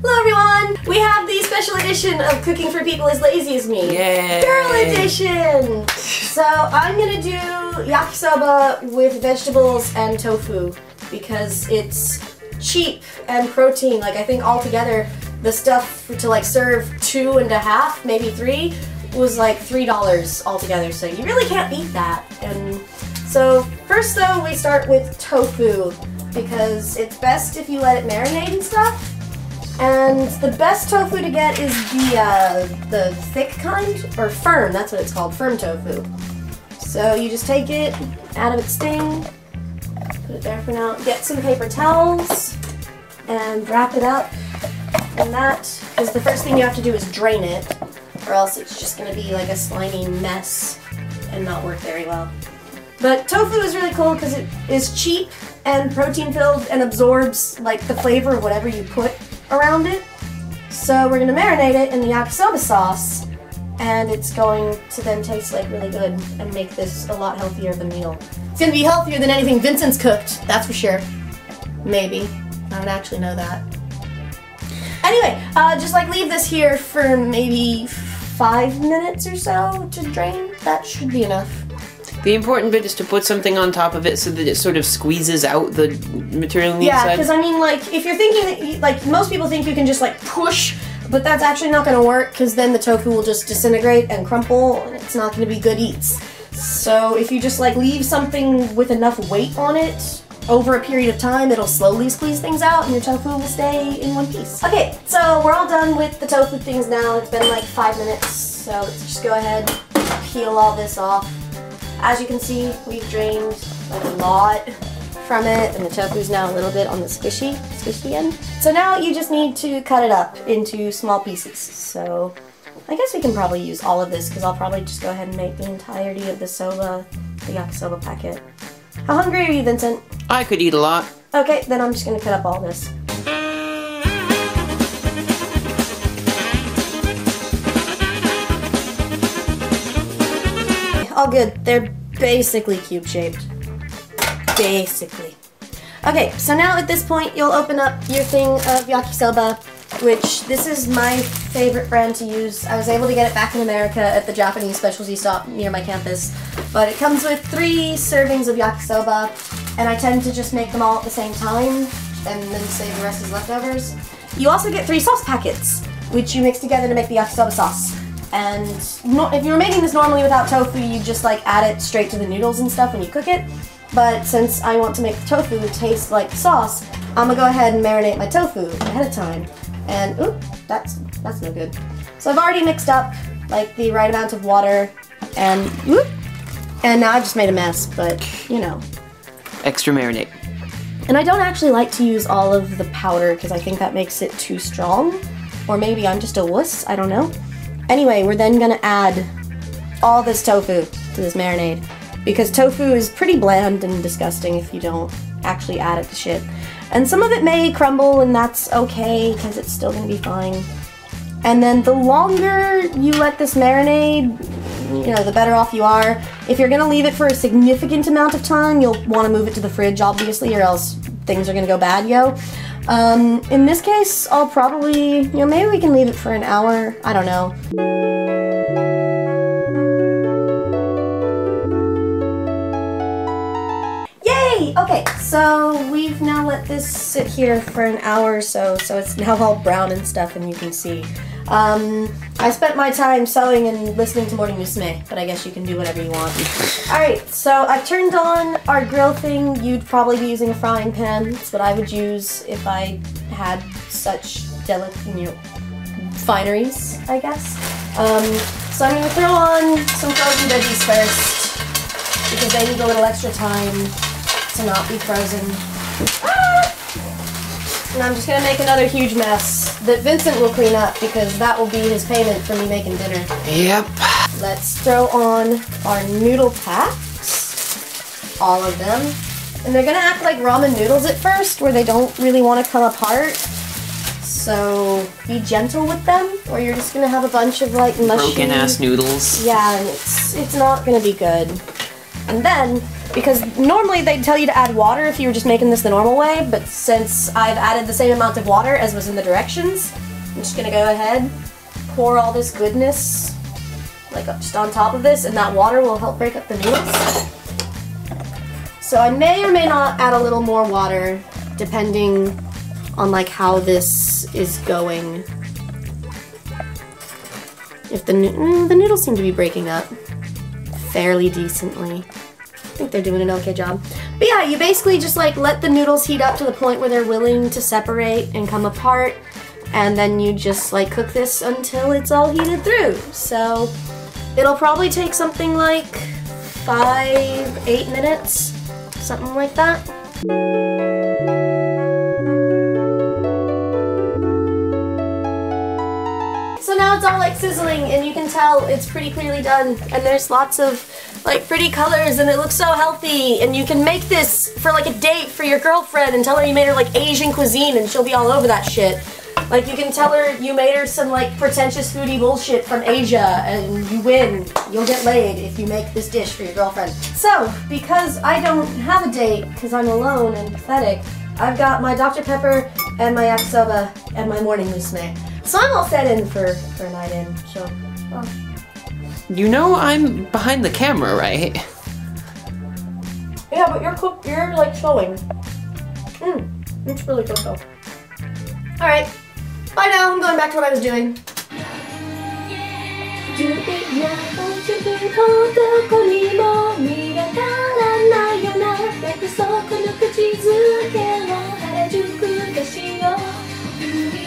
Hello everyone! We have the special edition of Cooking for People as Lazy as Me. Yay! Girl edition! So I'm gonna do yakisoba with vegetables and tofu because it's cheap and protein. Like I think altogether the stuff to like serve 2.5, maybe 3 was like $3 altogether. So you really can't beat that. And so first though we start with tofu because it's best if you let it marinate and stuff. And the best tofu to get is the thick kind, or firm, that's what it's called, firm tofu. So you just take it out of its thing, put it there for now, get some paper towels, and wrap it up. And that is the first thing you have to do is drain it, or else it's just going to be like a slimy mess and not work very well. But tofu is really cool because it is cheap and protein filled and absorbs like the flavor of whatever you put around it. So we're going to marinate it in the yakisoba sauce, and it's going to then taste like really good and make this a lot healthier of a meal. It's going to be healthier than anything Vincent's cooked, that's for sure. Maybe. I don't actually know that. Anyway, just like leave this here for maybe 5 minutes or so to drain. That should be enough. The important bit is to put something on top of it so that it sort of squeezes out the material on the inside. Yeah, because I mean, like, if you're thinking that, like, most people think you can just, like, push, but that's actually not going to work because then the tofu will just disintegrate and crumple and it's not going to be good eats. So if you just, like, leave something with enough weight on it over a period of time, it'll slowly squeeze things out and your tofu will stay in one piece. Okay, so we're all done with the tofu things now. It's been, like, 5 minutes, so let's just go ahead and peel all this off. As you can see, we've drained like a lot from it, and the tofu's now a little bit on the squishy end. So now you just need to cut it up into small pieces. So I guess we can probably use all of this because I'll probably just go ahead and make the entirety of the yakisoba packet. How hungry are you, Vincent? I could eat a lot. Okay, then I'm just gonna cut up all this. All good. They're basically cube-shaped. Basically. Okay, so now at this point you'll open up your thing of yakisoba, which this is my favorite brand to use. I was able to get it back in America at the Japanese specialty shop near my campus. But it comes with 3 servings of yakisoba, and I tend to just make them all at the same time, and then save the rest as leftovers. You also get 3 sauce packets, which you mix together to make the yakisoba sauce. And if you were making this normally without tofu, you just like add it straight to the noodles and stuff when you cook it. But since I want to make the tofu taste like sauce, I'm gonna go ahead and marinate my tofu ahead of time. And oop, that's no good. So I've already mixed up like the right amount of water, and whoop, and now I've just made a mess. But you know, Extra marinade. And I don't actually like to use all of the powder because I think that makes it too strong, or maybe I'm just a wuss. I don't know. Anyway, we're then gonna add all this tofu to this marinade because tofu is pretty bland and disgusting if you don't actually add it to shit. And some of it may crumble, and that's okay because it's still gonna be fine. And then the longer you let this marinate, you know, the better off you are. If you're gonna leave it for a significant amount of time, you'll wanna move it to the fridge, obviously, or else things are gonna go bad, yo. In this case, I'll probably, you know, maybe we can leave it for an hour. I don't know. Yay! Okay, so we've now let this sit here for an hour or so it's now all brown and stuff, and you can see. I spent my time sewing and listening to Morning Musume, but I guess you can do whatever you want. Alright, so I've turned on our grill thing. You'd probably be using a frying pan. That's what I would use if I had such delicate, you know, fineries, I guess. So I'm going to throw on some frozen veggies first, because they need a little extra time to not be frozen. Ah! And I'm just going to make another huge mess that Vincent will clean up because that will be his payment for me making dinner. Yep. Let's throw on our noodle packs. All of them. And they're going to act like ramen noodles at first where they don't really want to come apart. So be gentle with them or you're just going to have a bunch of like mushy... broken ass noodles. Yeah, and it's not going to be good. And then because normally they'd tell you to add water if you were just making this the normal way, but since I've added the same amount of water as was in the directions, I'm just gonna go ahead, pour all this goodness like just on top of this, and that water will help break up the noodles. So I may or may not add a little more water depending on like how this is going. If the noodles seem to be breaking up fairly decently. I think they're doing an okay job. But yeah, you basically just like let the noodles heat up to the point where they're willing to separate and come apart, and then you just like cook this until it's all heated through. So it'll probably take something like 5-8 minutes, something like that. So now it's all like sizzling, and you can tell it's pretty clearly done, and there's lots of like pretty colors, and it looks so healthy, and you can make this for like a date for your girlfriend and tell her you made her like Asian cuisine, and she'll be all over that shit. Like you can tell her you made her some like pretentious foodie bullshit from Asia, and you win. You'll get laid if you make this dish for your girlfriend. So, because I don't have a date, because I'm alone and pathetic, I've got my Dr. Pepper and my yakisoba and my morning musume. So I'm all set in for a night in, so, well. You know I'm behind the camera, right? Yeah, but you're like showing. It's really good though. Alright, bye now, I'm going back to what I was doing.